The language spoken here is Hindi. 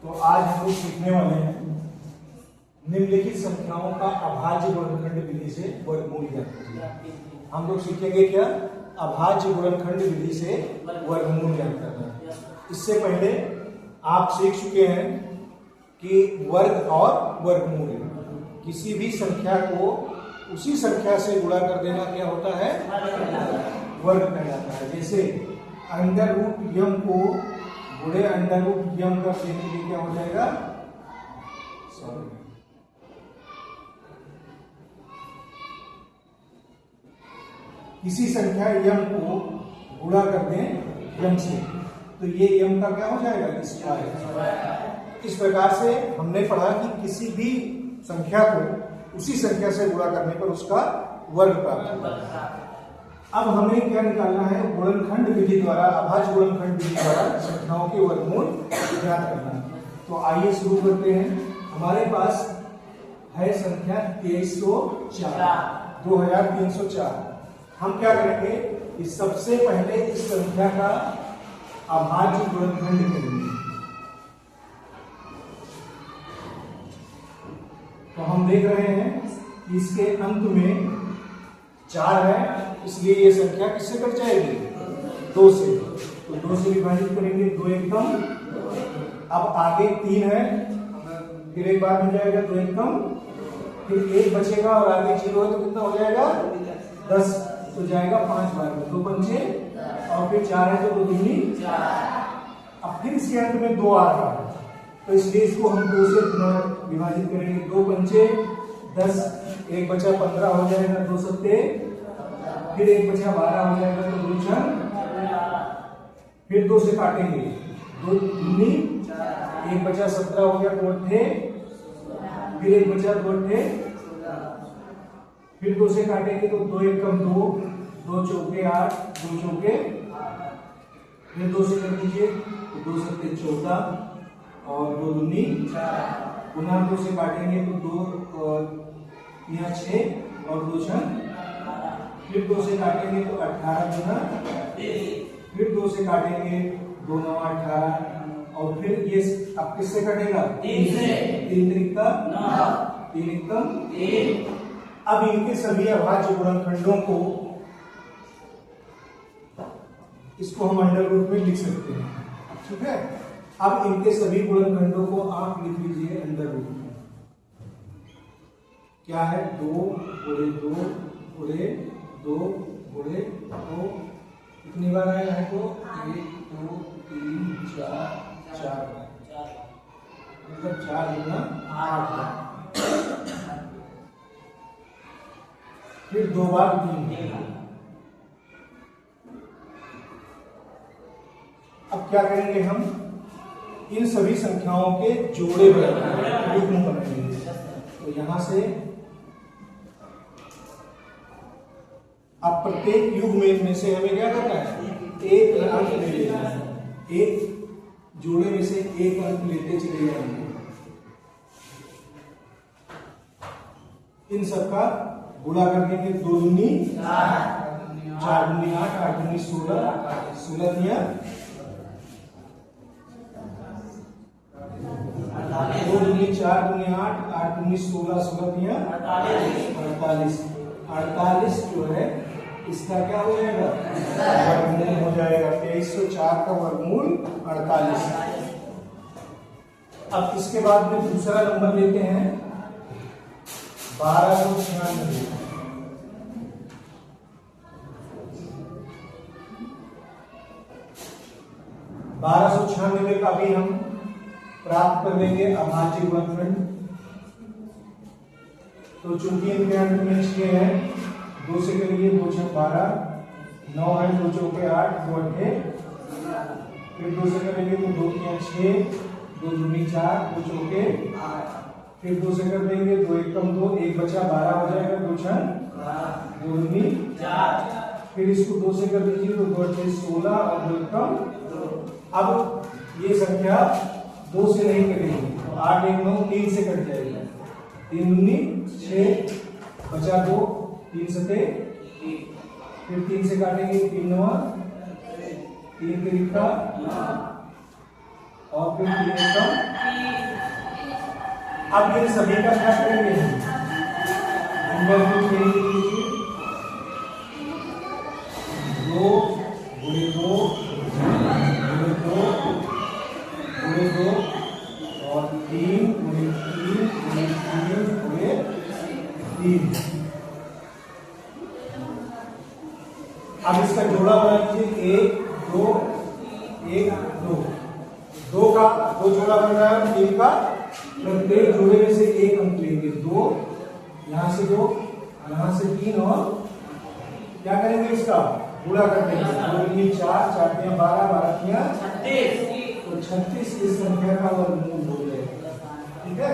तो आज हम लोग सीखने वाले हैं निम्नलिखित संख्याओं का अभाज्य गुणनखंड विधि से वर्गमूल ज्ञात करना। हम लोग सीखेंगे क्या? अभाज्य गुणनखंड विधि से वर्गमूल ज्ञात करना। इससे पहले आप सीख चुके हैं कि वर्ग और वर्गमूल, किसी भी संख्या को उसी संख्या से गुणा कर देना क्या होता है? वर्ग कहलाता है। जैसे अंडर रूट यम को गुणे अंडर रूट यम कर देने के लिए क्या हो जाएगा? किसी संख्या यम को गुणा कर दें यम से, तो ये यम का क्या हो जाएगा? स्क्वायर। इस प्रकार से हमने पढ़ा कि किसी भी संख्या को उसी संख्या से गुणा करने पर उसका वर्ग प्राप्त होता है। अब हमें क्या निकालना है? गुणनखंड विधि द्वारा, अभाज्य गुणनखंड विधि द्वारा संख्याओं के वर्गमूल ज्ञात करना है। तो आइए शुरू करते हैं। हमारे पास है संख्या 2304, 2304। हम क्या करेंगे कि सबसे पहले इस संख्या का अभाज्य गुणनखंड करेंगे। तो हम देख रहे हैं कि इसके अंत में 4 है, इसलिए ये संख्या किससे कट जाएगी? 2 से। तो 2 से विभाजित करेंगे, 2 एकम। अब आगे 3 है, फिर एक बार हो जाएगा 2 एकम, फिर 1 बचेगा और आगे 0 है तो कितना हो जाएगा? 10। तो जाएगा 5 बार में, 2 पंचे और फिर 4 है तो 2 दूनी 4। अब फिर इसके अंत में 2 आ रहा है, तो इसलिए इसको हम 2 से विभाजित करेंगे। 2 पंचे 10, 1 बचा 15 हो जाएगा, 2 सत्ते, फिर 1 बचा 12 हो जाएगा, तो 2 छह, फिर 2 से काटेंगे, 2 दूनी 1 बचा 17 हो गया, 2 अट्ठे, फिर 1 बचा 2 अट्ठे, फिर 2 से काटेंगे तो 2 एकम 2, 2 चौके 8, 2 चौके, फिर 2 से कर दीजिए तो 2 सत्ते 14 और 2 दूनी 4। पुनः 2 से काटेंगे तो 2 यहाँ 6 और 2 छह, फिर 2 से काटेंगे तो 18 गुना, फिर 2 से काटेंगे 2 9 18 और फिर ये अब किससे कटेगा? 3 से। 3 त्रिका 9, 3 एकम 3। अब इनके सभी अभाज्य गुणनखंडों को, इसको हम अंडर रूट में लिख सकते हैं, ठीक है। अब इनके सभी गुणनखंडों को आप लिख लीजिए अंडर रूट में। क्या है? 2 गुणे 2 गुणे 2 गुणे 2। कितनी बार आया है? तो 1 2 3 4 4, मतलब 4 गुना 8। फिर 2 बार 3। अब क्या करेंगे हम? इन सभी संख्याओं के जोड़े बनाएंगे, युग्म बनाएंगे। तो यहां से अब प्रत्येक युग्म में से हमें क्या करना है? एक अंक ले लेना है। एक जोड़े में से एक अंक लेते चले जाएंगे। इन सबका गुणा कर देंगे। 2 दूनी 4, 4 दूनी 8, 8 दूनी 16, 16 दिया 2 दूनी 4 दूनी 8, 8 दूनी 16, 16 दिया 48। 48 जो है इसका क्या हो जाएगा? वर्गमूल हो जाएगा। 2304 का वर्गमूल 48। अब इसके बाद में दूसरा नंबर लेते हैं 1296। 1296 का भी हम प्राप्त कर लेंगे अभाज्य गुणनखंड। तो चूंकि इनके अंत में 6 है, 2 से करिए, 2 6 12, 9 है, 2 चौके 8, 2 अट्ठे, फिर 2 से करेंगे तो 2 3 6, 2 दूनी 4, 2 चौके 8, फिर 2 से कर देंगे 2 एकम 2, 1 बचा 12 हो जाएगा, 2 छह 2 दूनी 4, फिर इसको 2 से कर दीजिए तो 2 अट्ठे 16 और 2 एकम 2। अब ये संख्या 2 से नहीं कटेगी, तो 8 1 9 3 से कट जाएगी। 3 दूनी 6 बचा 2, 3 सते, फिर 3 से काटेंगे 3 9, 3 त्रिका और फिर 3 एकम। अब इन सभी का क्या करेंगे हम? अंदर कुछ करेंगे, लीजिए 2 गुणे 2 गुणे 2 गुणे 2 और 3 गुणे 3 गुणे 3 गुणे 3। अब इसका जोड़ा बना लीजिए 1 2 1 2। 2 का 2 जोड़ा बन रहा है, 3 का प्रत्येक जोड़े में से एक अंक लेंगे। 2 यहां से 2 यहां से 3 और क्या करेंगे इसका गुणा कर देंगे। 2 3 4 4 3 12 12 3 36। तो 36 इस संख्या का वर्गमूल हो जाएगा। ठीक है।